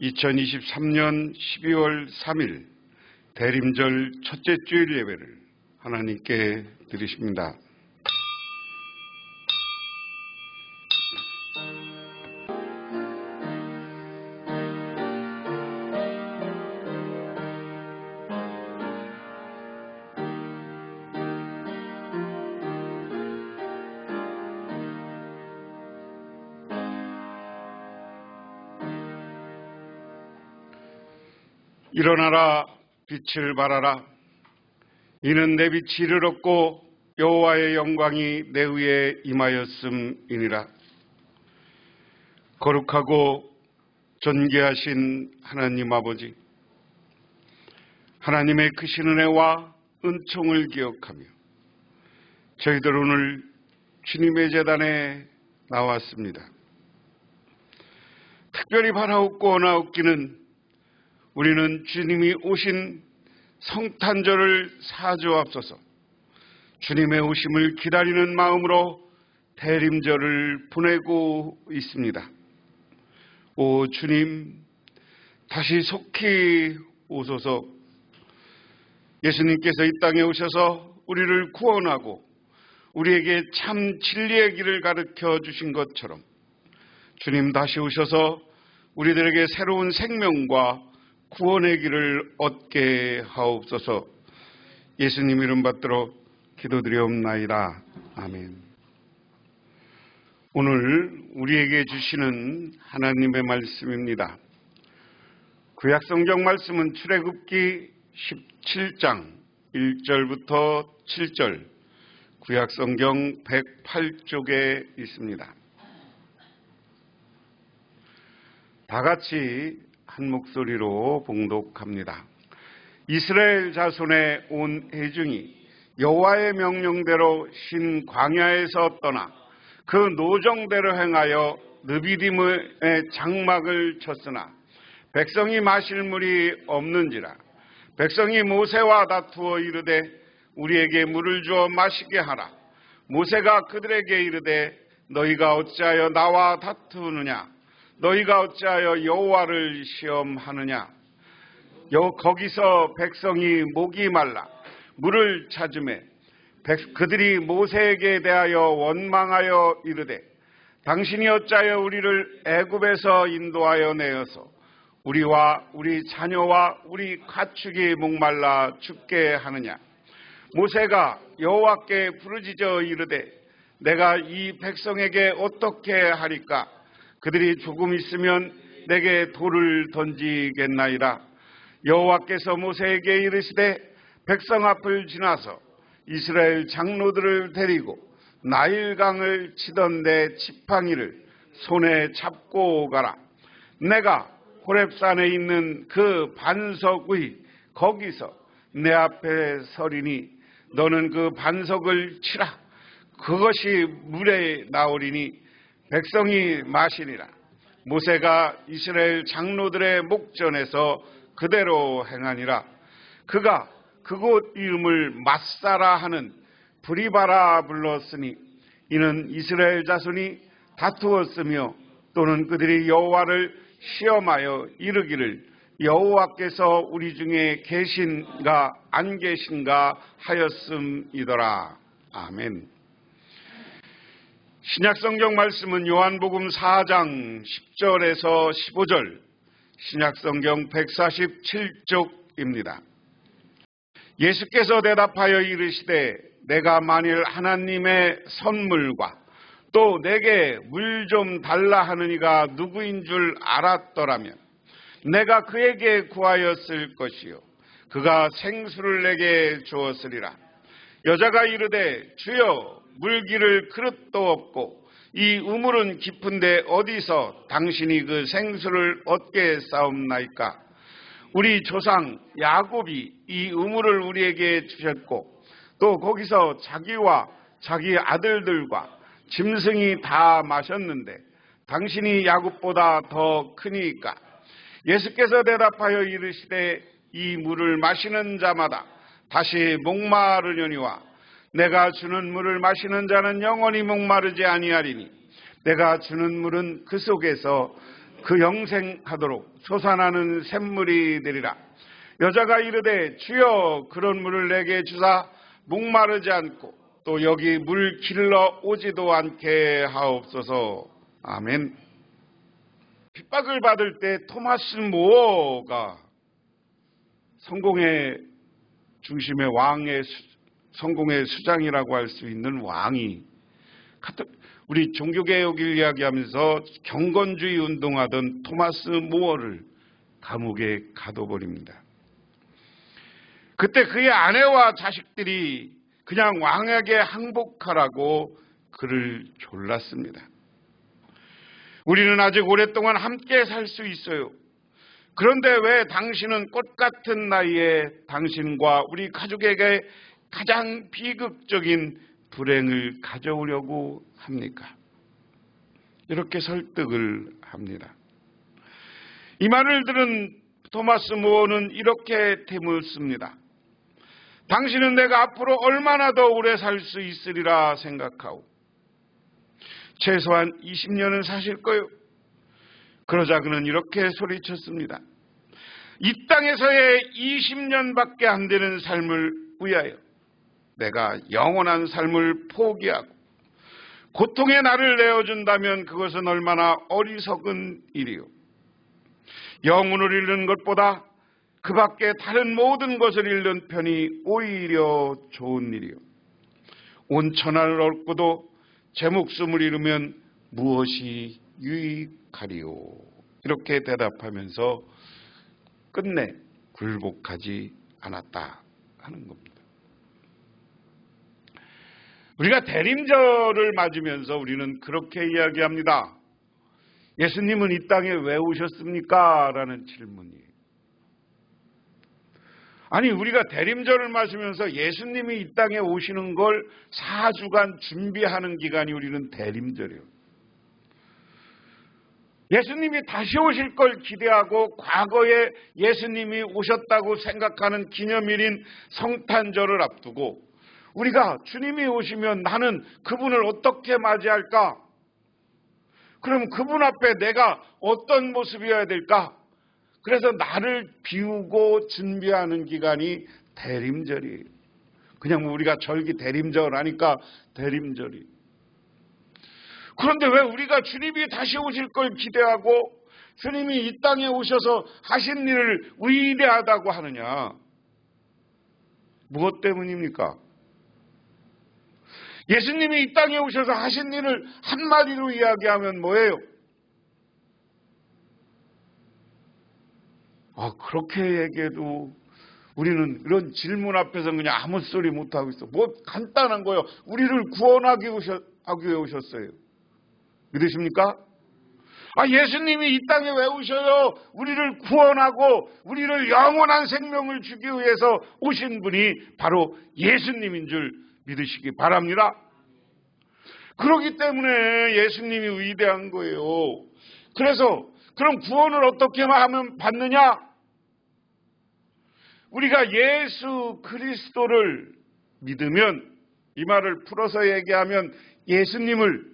2023년 12월 3일 대림절 첫째 주일 예배를 하나님께 드리십니다. 일어나라, 빛을 발하라. 이는 내 빛이 이르렀고 여호와의 영광이 내 위에 임하였음이니라. 거룩하고 존귀하신 하나님 아버지, 하나님의 크신 은혜와 은총을 기억하며 저희들 오늘 주님의 제단에 나왔습니다. 특별히 바라옵고 원하옵기는 우리는 주님이 오신 성탄절을 사주옵소서. 주님의 오심을 기다리는 마음으로 대림절을 보내고 있습니다. 오 주님, 다시 속히 오소서. 예수님께서 이 땅에 오셔서 우리를 구원하고 우리에게 참 진리의 길을 가르쳐 주신 것처럼 주님 다시 오셔서 우리들에게 새로운 생명과 구원의 길을 얻게 하옵소서. 예수님 이름 받들어 기도드리옵나이다. 아멘. 오늘 우리에게 주시는 하나님의 말씀입니다. 구약성경 말씀은 출애굽기 17장 1절부터 7절, 구약성경 108쪽에 있습니다. 다 같이 한 목소리로 봉독합니다. 이스라엘 자손의 온 회중이 여호와의 명령대로 신 광야에서 떠나 그 노정대로 행하여 르비딤의 장막을 쳤으나 백성이 마실 물이 없는지라. 백성이 모세와 다투어 이르되 우리에게 물을 주어 마시게 하라. 모세가 그들에게 이르되 너희가 어찌하여 나와 다투느냐? 너희가 어찌하여 여호와를 시험하느냐? 거기서 백성이 목이 말라 물을 찾으매 그들이 모세에게 대하여 원망하여 이르되 당신이 어찌하여 우리를 애굽에서 인도하여 내어서 우리와 우리 자녀와 우리 가축이 목말라 죽게 하느냐? 모세가 여호와께 부르짖어 이르되 내가 이 백성에게 어떻게 하리까? 그들이 조금 있으면 내게 돌을 던지겠나이다. 여호와께서 모세에게 이르시되 백성 앞을 지나서 이스라엘 장로들을 데리고 나일강을 치던 내 지팡이를 손에 잡고 가라. 내가 호렙산에 있는 그 반석 위 거기서 내 앞에 서리니 너는 그 반석을 치라. 그것이 물에 나오리니 백성이 마시니라. 모세가 이스라엘 장로들의 목전에서 그대로 행하니라. 그가 그곳 이름을 맛사라 하는 브리바라 불렀으니 이는 이스라엘 자손이 다투었으며 또는 그들이 여호와를 시험하여 이르기를 여호와께서 우리 중에 계신가 안 계신가 하였음이더라. 아멘. 신약성경 말씀은 요한복음 4장 10절에서 15절, 신약성경 147쪽입니다. 예수께서 대답하여 이르시되 내가 만일 하나님의 선물과 또 내게 물 좀 달라 하느니가 누구인 줄 알았더라면 내가 그에게 구하였을 것이요 그가 생수를 내게 주었으리라. 여자가 이르되 주여 물기를 그릇도 없고 이 우물은 깊은데 어디서 당신이 그 생수를 얻게 싸움나이까? 우리 조상 야곱이 이 우물을 우리에게 주셨고 또 거기서 자기와 자기 아들들과 짐승이 다 마셨는데 당신이 야곱보다 더 크니까? 예수께서 대답하여 이르시되 이 물을 마시는 자마다 다시 목마르려니와 내가 주는 물을 마시는 자는 영원히 목마르지 아니하리니 내가 주는 물은 그 속에서 그 영생하도록 솟아나는 샘물이 되리라. 여자가 이르되 주여 그런 물을 내게 주사 목마르지 않고 또 여기 물 길러 오지도 않게 하옵소서. 아멘. 핍박을 받을 때 토마스 모어가 성공의 중심의 왕의 성공의 수장이라고 할 수 있는 왕이 우리 종교개혁을 이야기하면서 경건주의 운동하던 토마스 모어를 감옥에 가둬버립니다. 그때 그의 아내와 자식들이 그냥 왕에게 항복하라고 그를 졸랐습니다. 우리는 아직 오랫동안 함께 살 수 있어요. 그런데 왜 당신은 꽃 같은 나이에 당신과 우리 가족에게 가장 비극적인 불행을 가져오려고 합니까? 이렇게 설득을 합니다. 이 말을 들은 토마스 모어는 이렇게 되묻습니다. 당신은 내가 앞으로 얼마나 더 오래 살 수 있으리라 생각하오. 최소한 20년은 사실 거요. 그러자 그는 이렇게 소리쳤습니다. 이 땅에서의 20년밖에 안 되는 삶을 위하여 내가 영원한 삶을 포기하고 고통의 날을 내어준다면 그것은 얼마나 어리석은 일이요. 영혼을 잃는 것보다 그 밖에 다른 모든 것을 잃는 편이 오히려 좋은 일이요. 온 천하를 얻고도 제 목숨을 잃으면 무엇이 유익하리요. 이렇게 대답하면서 끝내 굴복하지 않았다 하는 겁니다. 우리가 대림절을 맞으면서 우리는 그렇게 이야기합니다. 예수님은 이 땅에 왜 오셨습니까? 라는 질문이에요. 아니, 우리가 대림절을 맞으면서 예수님이 이 땅에 오시는 걸 4주간 준비하는 기간이 우리는 대림절이에요. 예수님이 다시 오실 걸 기대하고 과거에 예수님이 오셨다고 생각하는 기념일인 성탄절을 앞두고 우리가 주님이 오시면 나는 그분을 어떻게 맞이할까? 그럼 그분 앞에 내가 어떤 모습이어야 될까? 그래서 나를 비우고 준비하는 기간이 대림절이에요. 그냥 우리가 절기 대림절 하니까 대림절이. 그런데 왜 우리가 주님이 다시 오실 걸 기대하고 주님이 이 땅에 오셔서 하신 일을 위대하다고 하느냐? 무엇 때문입니까? 예수님이 이 땅에 오셔서 하신 일을 한마디로 이야기하면 뭐예요? 그렇게 얘기해도 우리는 이런 질문 앞에서 그냥 아무 소리 못하고 있어. 뭐 간단한 거예요. 우리를 구원하기 위해 오셨어요. 믿으십니까? 예수님이 이 땅에 왜 오셔요? 우리를 구원하고 우리를 영원한 생명을 주기 위해서 오신 분이 바로 예수님인 줄 믿으시기 바랍니다. 그렇기 때문에 예수님이 위대한 거예요. 그래서 그럼 구원을 어떻게 하면 받느냐? 우리가 예수 그리스도를 믿으면, 이 말을 풀어서 얘기하면 예수님을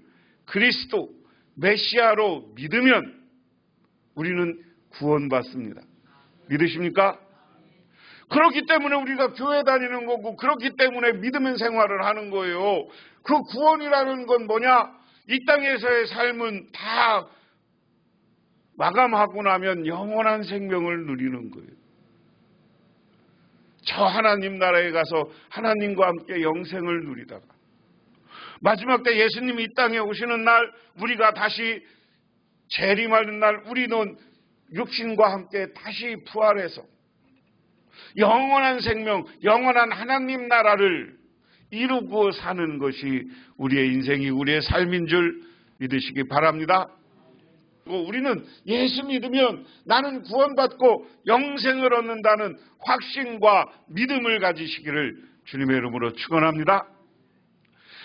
그리스도, 메시아로 믿으면 우리는 구원받습니다. 믿으십니까? 그렇기 때문에 우리가 교회 다니는 거고 그렇기 때문에 믿음의 생활을 하는 거예요. 그 구원이라는 건 뭐냐? 이 땅에서의 삶은 다 마감하고 나면 영원한 생명을 누리는 거예요. 저 하나님 나라에 가서 하나님과 함께 영생을 누리다가 마지막 때 예수님이 이 땅에 오시는 날, 우리가 다시 재림하는 날, 우리는 육신과 함께 다시 부활해서 영원한 생명, 영원한 하나님 나라를 이루고 사는 것이 우리의 인생이 우리의 삶인 줄 믿으시기 바랍니다. 우리는 예수 믿으면 나는 구원받고 영생을 얻는다는 확신과 믿음을 가지시기를 주님의 이름으로 축원합니다.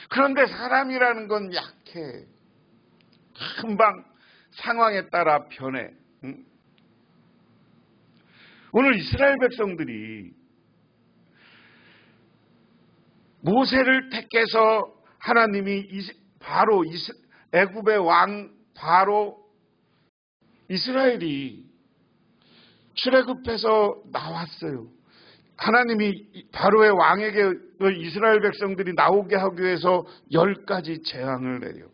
그런데 사람이라는 건 약해. 금방 상황에 따라 변해. 오늘 이스라엘 백성들이 모세를 택해서 하나님이 바로 애굽의 왕 바로 이스라엘이 출애굽해서 나왔어요. 하나님이 바로의 왕에게 이스라엘 백성들이 나오게 하기 위해서 10가지 재앙을 내려.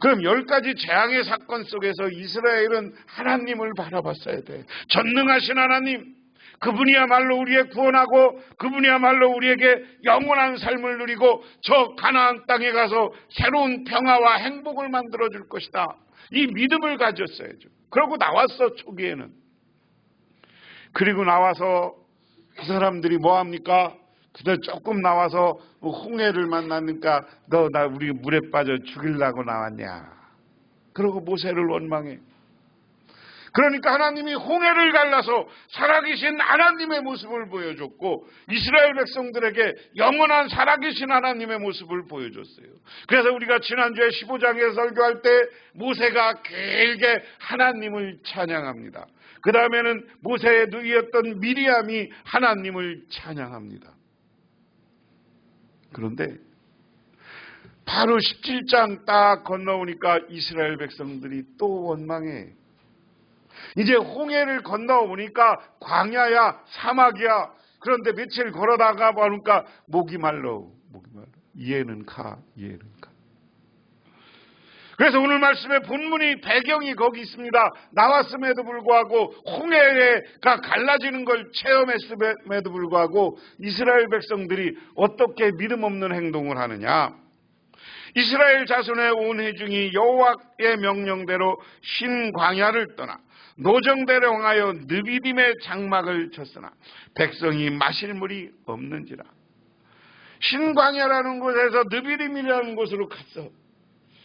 그럼 10가지 재앙의 사건 속에서 이스라엘은 하나님을 바라봤어야 돼. 전능하신 하나님, 그분이야말로 우리의 구원하고 그분이야말로 우리에게 영원한 삶을 누리고 저 가나안 땅에 가서 새로운 평화와 행복을 만들어줄 것이다. 이 믿음을 가졌어야죠. 그러고 나왔어, 초기에는. 그리고 나와서 그 사람들이 뭐합니까? 그들 조금 나와서 홍해를 만나니까 너 나 우리 물에 빠져 죽이려고 나왔냐. 그러고 모세를 원망해. 그러니까 하나님이 홍해를 갈라서 살아계신 하나님의 모습을 보여줬고 이스라엘 백성들에게 영원한 살아계신 하나님의 모습을 보여줬어요. 그래서 우리가 지난주에 15장에 설교할 때 모세가 길게 하나님을 찬양합니다. 그 다음에는 모세의 누이였던 미리암이 하나님을 찬양합니다. 그런데 바로 17장 딱 건너오니까 이스라엘 백성들이 또 원망해. 이제 홍해를 건너오니까 광야야, 사막이야. 그런데 며칠 걸어다가 보니까 목이 말라. 이해는 가. 그래서 오늘 말씀의 본문이 배경이 거기 있습니다. 나왔음에도 불구하고 홍해가 갈라지는 걸 체험했음에도 불구하고 이스라엘 백성들이 어떻게 믿음 없는 행동을 하느냐. 이스라엘 자손의 온 회중이 여호와의 명령대로 신광야를 떠나 노정대로 향하여 느비딤의 장막을 쳤으나 백성이 마실 물이 없는지라. 신광야라는 곳에서 느비딤이라는 곳으로 갔어.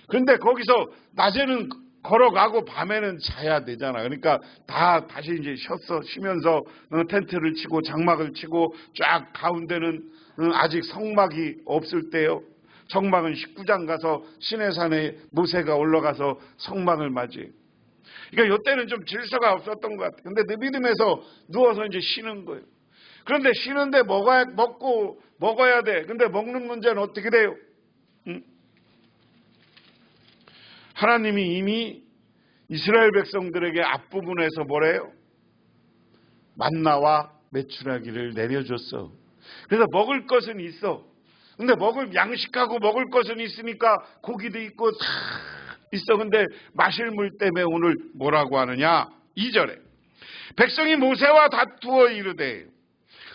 그런데 거기서 낮에는 걸어가고 밤에는 자야 되잖아. 그러니까 다시 이제 쉬면서 텐트를 치고 장막을 치고 쫙 가운데는 아직 성막이 없을 때요. 성막은 19장 가서 시내산에 모세가 올라가서 성막을 맞이해. 그러니까 이때는 좀 질서가 없었던 것 같아요. 근데 느비딤에서 누워서 이제 쉬는 거예요. 그런데 쉬는데 먹어야 돼. 근데 먹는 문제는 어떻게 돼요? 하나님이 이미 이스라엘 백성들에게 앞부분에서 뭐래요? 만나와 메추라기를 내려줬어. 그래서 먹을 것은 있어. 근데 양식하고 먹을 것은 있으니까 고기도 있고 다 있어. 근데 마실 물 때문에 오늘 뭐라고 하느냐? 2절에 백성이 모세와 다투어 이르되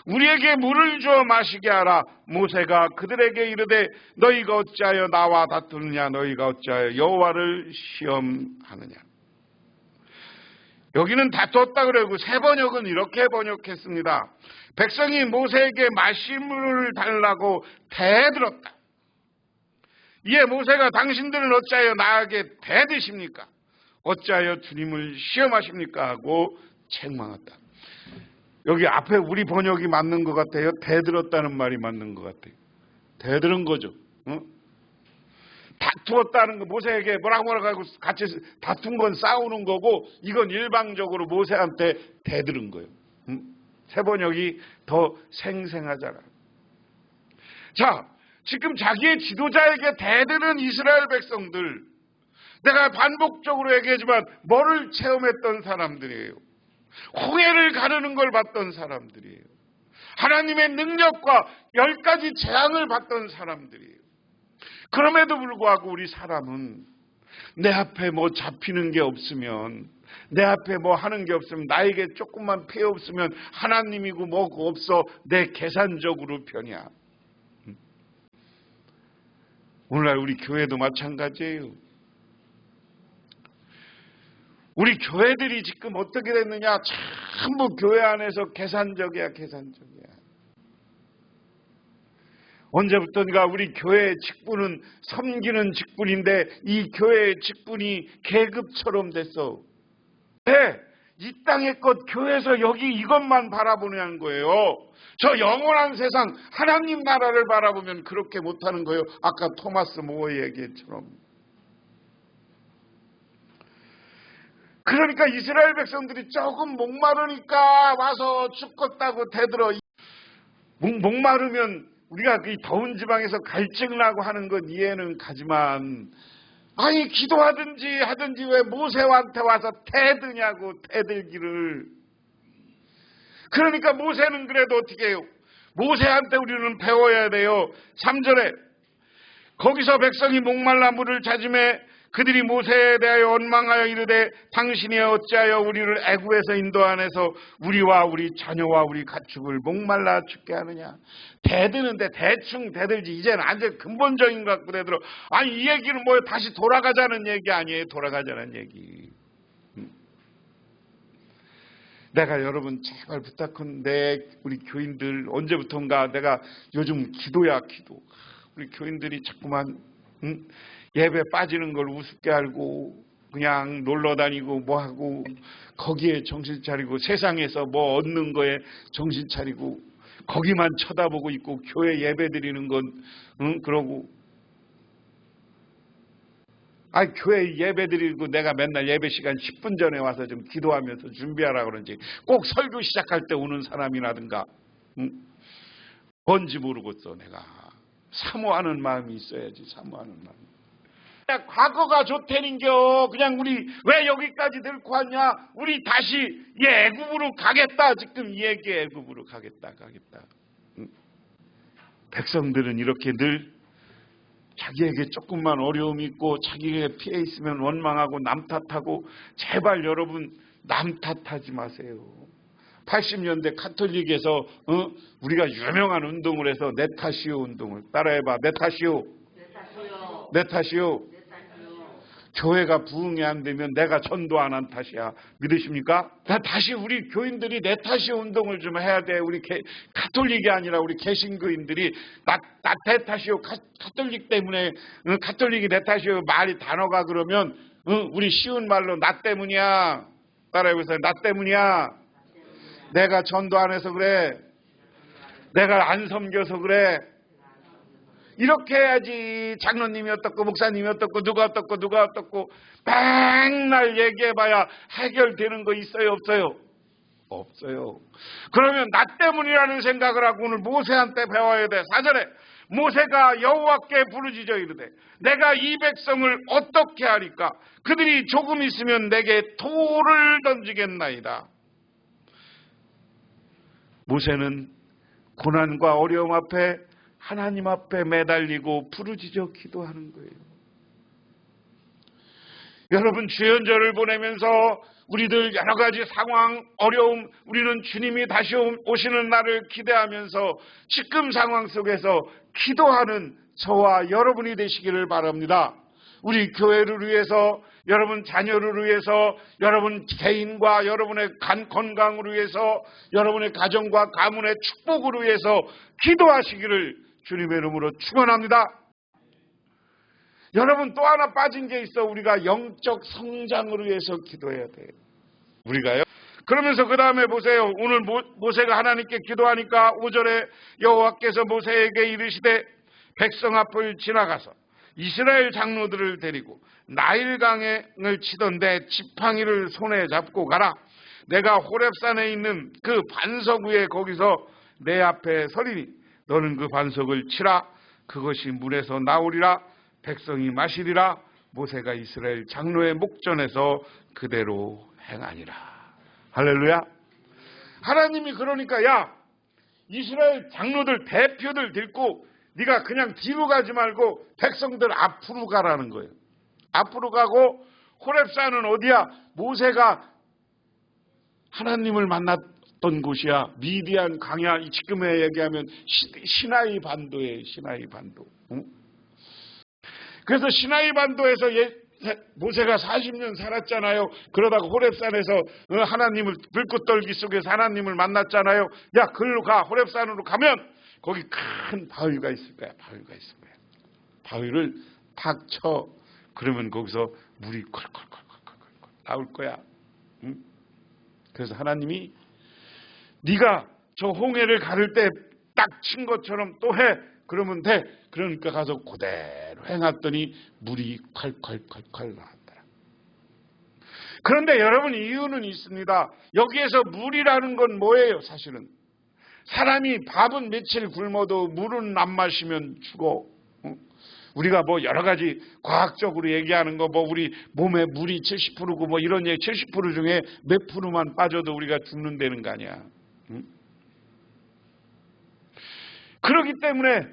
우리에게 물을 주어 마시게 하라. 모세가 그들에게 이르되 너희가 어찌하여 나와 다투느냐. 너희가 어찌하여 여호와를 시험하느냐. 여기는 다투었다 그러고 새 번역은 이렇게 번역했습니다. 백성이 모세에게 마실 물을 달라고 대들었다. 이에 모세가 당신들은 어찌하여 나에게 대드십니까? 어찌하여 주님을 시험하십니까? 하고 책망했다. 여기 앞에 우리 번역이 맞는 것 같아요. 대들었다는 말이 맞는 것 같아요. 대들은 거죠. 다투었다는 거, 모세에게 뭐라고 하고 같이 다툰 건 싸우는 거고 이건 일방적으로 모세한테 대들은 거예요. 새 번역이 더 생생하잖아요. 자, 지금 자기의 지도자에게 대드는 이스라엘 백성들, 내가 반복적으로 얘기하지만 뭐를 체험했던 사람들이에요. 홍해를 가르는 걸 봤던 사람들이에요. 하나님의 능력과 10가지 재앙을 봤던 사람들이에요. 그럼에도 불구하고 우리 사람은 내 앞에 뭐 잡히는 게 없으면, 내 앞에 뭐 하는 게 없으면, 나에게 조금만 피해 없으면 하나님이고 뭐고 없어, 내 계산적으로 편이야. 오늘날 우리 교회도 마찬가지예요. 우리 교회들이 지금 어떻게 됐느냐? 전부 교회 안에서 계산적이야. 언제부턴가 우리 교회의 직분은 섬기는 직분인데 이 교회의 직분이 계급처럼 됐어. 왜? 이 땅의 것 교회에서 여기 이것만 바라보는 거예요. 저 영원한 세상 하나님 나라를 바라보면 그렇게 못하는 거예요. 아까 토마스 모어 얘기처럼. 그러니까 이스라엘 백성들이 조금 목마르니까 와서 죽겠다고 대들어. 목마르면 우리가 이 더운 지방에서 갈증나고 하는 건 이해는 가지만 아니 기도하든지 하든지 왜 모세한테 와서 대드냐고, 대들기를. 그러니까 모세는 그래도 어떻게 해요? 모세한테 우리는 배워야 돼요. 3절에 거기서 백성이 목말라 물을 찾음에 그들이 모세에 대하여 원망하여 이르되 당신이 어찌하여 우리를 애굽에서 인도하내서 우리와 우리 자녀와 우리 가축을 목말라 죽게 하느냐. 대드는데 대충 대들지 이제는 완전 근본적인 것 같고 대들어. 아니 이 얘기는 뭐 다시 돌아가자는 얘기 아니에요. 돌아가자는 얘기. 내가 여러분 제발 부탁한데 우리 교인들 언제부턴가 내가 요즘 기도야 기도. 우리 교인들이 자꾸만 예배 빠지는 걸 우습게 알고 그냥 놀러 다니고 뭐 하고 거기에 정신 차리고 세상에서 뭐 얻는 거에 정신 차리고 거기만 쳐다보고 있고 교회 예배 드리는 건 그러고 교회 예배 드리고 내가 맨날 예배 시간 10분 전에 와서 좀 기도하면서 준비하라 그런지 꼭 설교 시작할 때 오는 사람이라든가 뭔지 모르겠어. 내가 사모하는 마음이 있어야지. 사모하는 마음. 과거가 좋다는겨. 그냥 우리 왜 여기까지 들고 왔냐. 우리 다시 이 애굽으로 가겠다. 지금 이 얘기 애굽으로 가겠다. 백성들은 이렇게 늘 자기에게 조금만 어려움이 있고 자기에게 피해 있으면 원망하고 남 탓하고. 제발 여러분 남 탓하지 마세요. 80년대 카톨릭에서 우리가 유명한 운동을 해서 내 탓이요 운동을 따라해봐. 내 탓이요. 내 탓이요. 교회가 부흥이 안 되면 내가 전도 안 한 탓이야. 믿으십니까? 다시 우리 교인들이 내 탓이요 운동을 좀 해야 돼. 우리 카톨릭이 아니라 우리 개신교인들이 나 내 탓이요. 카톨릭 때문에 카톨릭이 내 탓이요. 말이 단어가 그러면 우리 쉬운 말로 나 때문이야. 따라해보세요. 나 때문이야. 내가 전도 안 해서 그래. 내가 안 섬겨서 그래. 이렇게 해야지. 장로님이 어떻고 목사님이 어떻고 누가 어떻고 맨날 얘기해봐야 해결되는 거 있어요 없어요? 없어요. 그러면 나 때문이라는 생각을 하고 오늘 모세한테 배워야 돼. 4절에 모세가 여호와께 부르짖어 이르되 내가 이 백성을 어떻게 하리까? 그들이 조금 있으면 내게 돌을 던지겠나이다. 모세는 고난과 어려움 앞에 하나님 앞에 매달리고 부르짖어 기도하는 거예요. 여러분 주연절을 보내면서 우리들 여러 가지 상황, 어려움, 우리는 주님이 다시 오시는 날을 기대하면서 지금 상황 속에서 기도하는 저와 여러분이 되시기를 바랍니다. 우리 교회를 위해서, 여러분 자녀를 위해서, 여러분 개인과 여러분의 건강을 위해서, 여러분의 가정과 가문의 축복을 위해서 기도하시기를 주님의 이름으로 축원합니다. 여러분 또 하나 빠진 게 있어. 우리가 영적 성장을 위해서 기도해야 돼요. 우리가요. 그러면서 그 다음에 보세요. 오늘 모세가 하나님께 기도하니까 5절에 여호와께서 모세에게 이르시되 백성 앞을 지나가서 이스라엘 장로들을 데리고 나일강을 치던데 지팡이를 손에 잡고 가라. 내가 호렙산에 있는 그 반석 위에 거기서 내 앞에 서리니 너는 그 반석을 치라. 그것이 물에서 나오리라. 백성이 마시리라. 모세가 이스라엘 장로의 목전에서 그대로 행하니라. 할렐루야. 하나님이 그러니까 야 이스라엘 장로들 대표들 데리고 네가 그냥 뒤로 가지 말고 백성들 앞으로 가라는 거예요. 앞으로 가고 호렙산은 어디야? 모세가 하나님을 만났던 곳이야. 미디안 강야. 지금에 얘기하면 시나이 반도예요. 시나이 반도. 응? 그래서 시나이 반도에서 모세가 40년 살았잖아요. 그러다가 호렙산에서 하나님을 불꽃떨기 속에서 하나님을 만났잖아요. 야 글로 가. 호렙산으로 가면 거기 큰 바위가 있을 거야. 바위가 있을 거야. 바위를 탁 쳐. 그러면 거기서 물이 콸콸콸콸콸 나올 거야. 응? 그래서 하나님이 네가 저 홍해를 가를 때 딱 친 것처럼 또 해. 그러면 돼. 그러니까 가서 그대로 행했더니 물이 콸콸콸콸 나왔더라. 그런데 여러분 이유는 있습니다. 여기에서 물이라는 건 뭐예요? 사실은 사람이 밥은 며칠 굶어도 물은 안 마시면 죽어. 우리가 뭐 여러 가지 과학적으로 얘기하는 거 뭐 우리 몸에 물이 70%고 뭐 이런 얘기 70% 중에 몇 프로만 빠져도 우리가 죽는다는 거 아니야. 응? 그렇기 때문에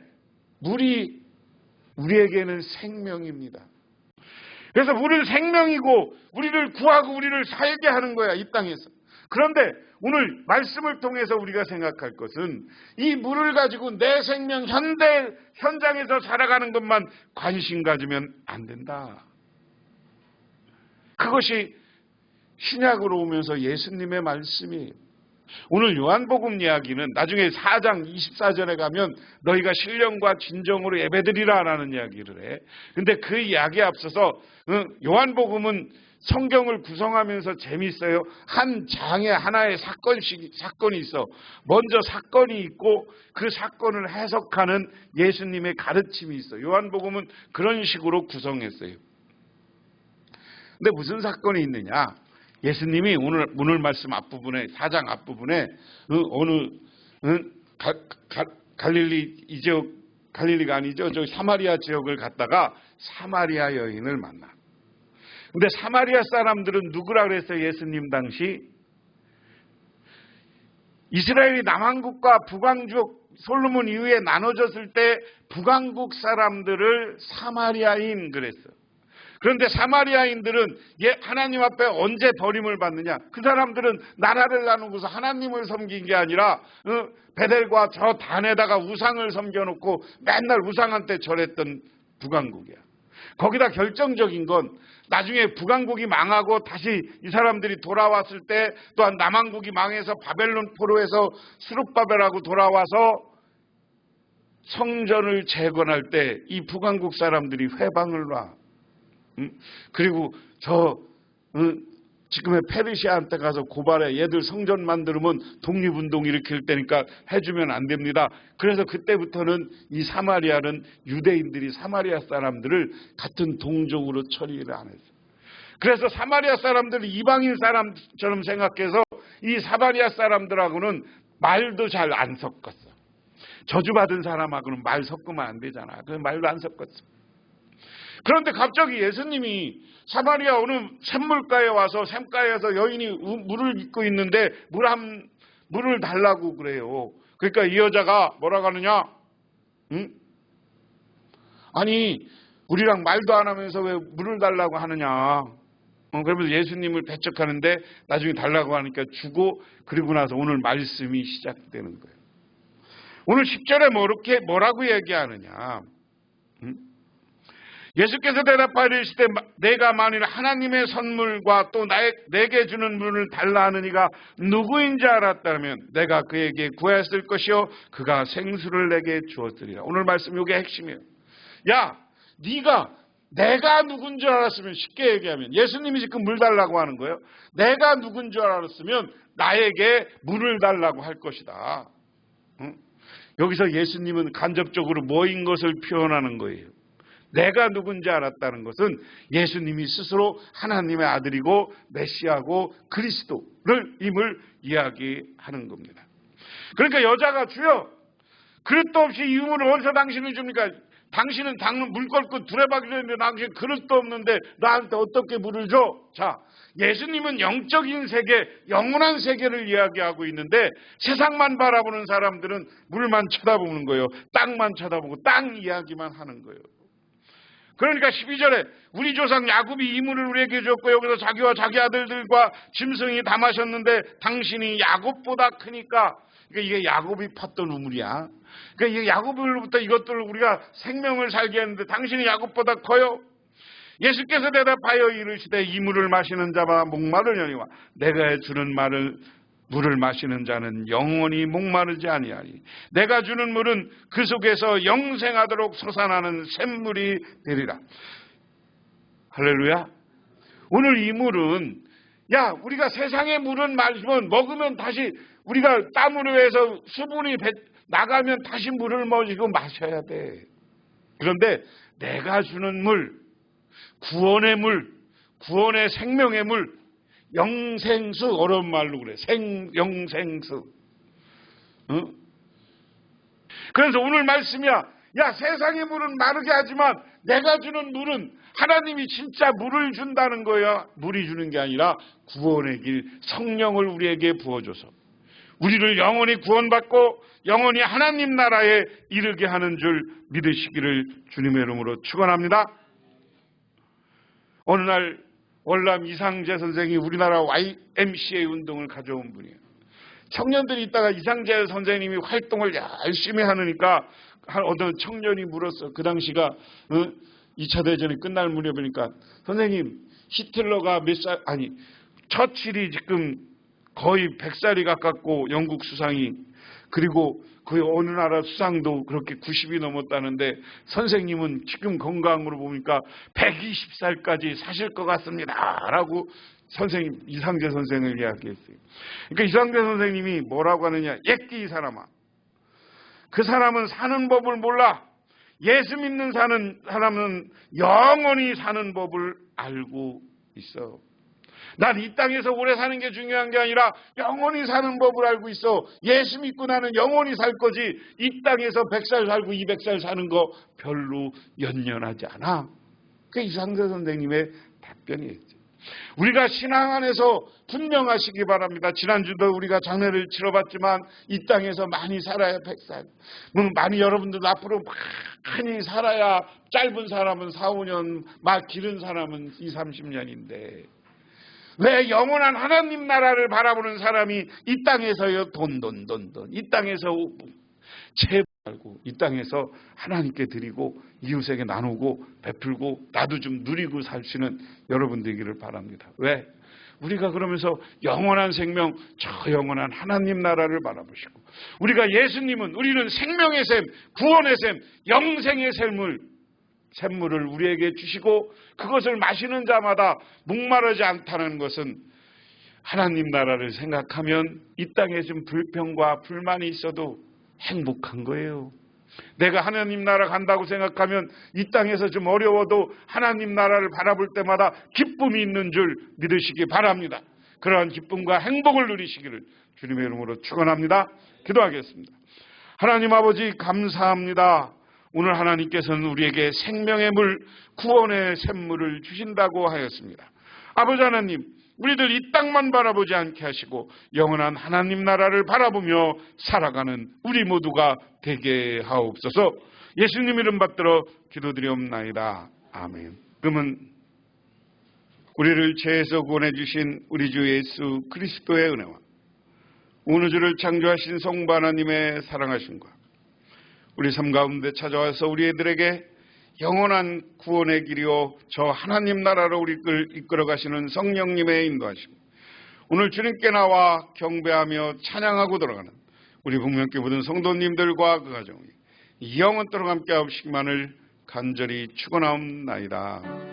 물이 우리에게는 생명입니다. 그래서 물은 생명이고 우리를 구하고 우리를 살게 하는 거야, 이 땅에서. 그런데 오늘 말씀을 통해서 우리가 생각할 것은 이 물을 가지고 내 생명 현장에서 살아가는 것만 관심 가지면 안 된다. 그것이 신약으로 오면서 예수님의 말씀이에요. 오늘 요한복음 이야기는 나중에 4장 24절에 가면 너희가 신령과 진정으로 예배드리라 라는 이야기를 해. 근데 그 이야기에 앞서서 요한복음은 성경을 구성하면서 재미있어요. 한 장에 하나의 사건이 있어. 먼저 사건이 있고 그 사건을 해석하는 예수님의 가르침이 있어. 요한복음은 그런 식으로 구성했어요. 근데 무슨 사건이 있느냐? 예수님이 오늘 말씀 앞부분에 4장 앞부분에 갈릴리 이 지역 갈릴리가 아니죠. 저기 사마리아 지역을 갔다가 사마리아 여인을 만나. 근데 사마리아 사람들은 누구라 그랬어요? 예수님 당시 이스라엘이 남왕국과 북왕국 솔로몬 이후에 나눠졌을 때 북왕국 사람들을 사마리아인 그랬어요. 그런데 사마리아인들은 하나님 앞에 언제 버림을 받느냐? 그 사람들은 나라를 나누고서 하나님을 섬긴 게 아니라 베델과 저 단에다가 우상을 섬겨놓고 맨날 우상한테 절했던 북왕국이야. 거기다 결정적인 건 나중에 북왕국이 망하고 다시 이 사람들이 돌아왔을 때 또한 남왕국이 망해서 바벨론 포로에서 수룹바벨하고 돌아와서 성전을 재건할 때 이 북왕국 사람들이 회방을 놔. 그리고 지금의 페르시아한테 가서 고발해. 얘들 성전 만들면 독립운동 일으킬 때니까 해주면 안 됩니다. 그래서 그때부터는 이 사마리아는 유대인들이 사마리아 사람들을 같은 동족으로 처리를 안 했어요. 그래서 사마리아 사람들을 이방인 사람처럼 생각해서 이 사마리아 사람들하고는 말도 잘 안 섞었어. 저주받은 사람하고는 말 섞으면 안 되잖아. 그래서 말도 안 섞었어. 그런데 갑자기 예수님이 사마리아 어느 샘물가에 와서 샘가에서 여인이 물을 빚고 있는데 물을 달라고 그래요. 그러니까 이 여자가 뭐라고 하느냐? 아니 우리랑 말도 안 하면서 왜 물을 달라고 하느냐? 그러면서 예수님을 배척하는데 나중에 달라고 하니까 주고 그리고 나서 오늘 말씀이 시작되는 거예요. 오늘 10절에 뭐라고 얘기하느냐? 예수께서 대답하여 이르시되 내가 만일 하나님의 선물과 또 내게 주는 물을 달라 하는 이가 누구인지 알았다면 내가 그에게 구했을 것이요 그가 생수를 내게 주었으리라. 오늘 말씀 이게 핵심이에요. 야 네가 내가 누군 줄 알았으면 쉽게 얘기하면 예수님이 지금 물 달라고 하는 거예요. 내가 누군 줄 알았으면 나에게 물을 달라고 할 것이다. 여기서 예수님은 간접적으로 뭐인 것을 표현하는 거예요. 내가 누군지 알았다는 것은 예수님이 스스로 하나님의 아들이고 메시아고 그리스도를 임을 이야기하는 겁니다. 그러니까 여자가 주여 그릇도 없이 이 우물을 어디서 당신을 줍니까? 당신은 물 끓고 두레박이 되는데 당신 그릇도 없는데 나한테 어떻게 물을 줘? 자, 예수님은 영적인 세계, 영원한 세계를 이야기하고 있는데 세상만 바라보는 사람들은 물만 쳐다보는 거예요. 땅만 쳐다보고 땅 이야기만 하는 거예요. 그러니까 12절에 우리 조상 야곱이 이 물을 우리에게 줬고 여기서 자기와 자기 아들들과 짐승이 다 마셨는데 당신이 야곱보다 크니까 이게 야곱이 팠던 우물이야. 그러니까 이게 야곱으로부터 이것들을 우리가 생명을 살게 했는데 당신이 야곱보다 커요. 예수께서 대답하여 이르시되 이 물을 마시는 자가 목마르려니와 내가 주는 물을 마시는 자는 영원히 목마르지 아니하리. 내가 주는 물은 그 속에서 영생하도록 솟아나는 샘물이 되리라. 할렐루야. 오늘 이 물은 우리가 세상의 물은 마시면 먹으면 다시 우리가 땀으로 해서 수분이 나가면 다시 물을 마시고 마셔야 돼. 그런데 내가 주는 물, 구원의 물, 구원의 생명의 물, 영생수, 어려운 말로 그래. 영생수. 그래서 오늘 말씀이야. 세상의 물은 마르게 하지만 내가 주는 물은 하나님이 진짜 물을 준다는 거야. 물이 주는 게 아니라 구원의 길 성령을 우리에게 부어줘서 우리를 영원히 구원받고 영원히 하나님 나라에 이르게 하는 줄 믿으시기를 주님의 이름으로 축원합니다. 어느 날 월남 이상재 선생이 우리나라 YMCA 운동을 가져온 분이에요. 청년들이 있다가 이상재 선생님이 활동을 열심히 하니까 어떤 청년이 물었어. 그 당시가 2차 대전이 끝날 무렵이니까 선생님 히틀러가 처칠이 지금 거의 100살이 가깝고 영국 수상이 그리고 거의 어느 나라 수상도 그렇게 90이 넘었다는데 선생님은 지금 건강으로 보니까 120살까지 사실 것 같습니다 라고 선생님 이상재 선생을 이야기했어요. 그러니까 이상재 선생님이 뭐라고 하느냐. 옛기 이 사람아, 그 사람은 사는 법을 몰라. 예수 믿는 사람은 영원히 사는 법을 알고 있어. 난 이 땅에서 오래 사는 게 중요한 게 아니라 영원히 사는 법을 알고 있어. 예수 믿고 나는 영원히 살 거지 이 땅에서 100살 살고 200살 사는 거 별로 연연하지 않아. 그게 이상재 선생님의 답변이었죠. 우리가 신앙 안에서 분명하시기 바랍니다. 지난주도 우리가 장례를 치러봤지만 이 땅에서 많이 살아야 100살. 많이 여러분들도 앞으로 많이 살아야 짧은 사람은 4, 5년, 막 길은 사람은 2, 30년인데 왜 영원한 하나님 나라를 바라보는 사람이 이 땅에서요 돈 이 땅에서 채우고 이 땅에서 하나님께 드리고 이웃에게 나누고 베풀고 나도 좀 누리고 살시는 여러분 되기를 바랍니다. 왜? 우리가 그러면서 영원한 생명, 저 영원한 하나님 나라를 바라보시고 우리가 예수님은 우리는 생명의 샘, 구원의 샘, 영생의 샘물을 우리에게 주시고 그것을 마시는 자마다 목마르지 않다는 것은 하나님 나라를 생각하면 이 땅에 좀 불평과 불만이 있어도 행복한 거예요. 내가 하나님 나라 간다고 생각하면 이 땅에서 좀 어려워도 하나님 나라를 바라볼 때마다 기쁨이 있는 줄 믿으시기 바랍니다. 그러한 기쁨과 행복을 누리시기를 주님의 이름으로 축원합니다. 기도하겠습니다. 하나님 아버지 감사합니다. 오늘 하나님께서는 우리에게 생명의 물, 구원의 샘물을 주신다고 하였습니다. 아버지 하나님, 우리들 이 땅만 바라보지 않게 하시고 영원한 하나님 나라를 바라보며 살아가는 우리 모두가 되게 하옵소서. 예수님 이름 받들어 기도드리옵나이다. 아멘. 그러면 우리를 죄에서 구원해 주신 우리 주 예수 그리스도의 은혜와 온 우주를 창조하신 성부 하나님의 사랑하심과 우리 삶 가운데 찾아와서 우리들에게 영원한 구원의 길이요 저 하나님 나라로 우리를 이끌어 가시는 성령님의 인도하심, 오늘 주님께 나와 경배하며 찬양하고 돌아가는 우리 북명교회 모든 성도님들과 그 가정이 영원토록 함께 하시기만을 간절히 축원하옵나이다.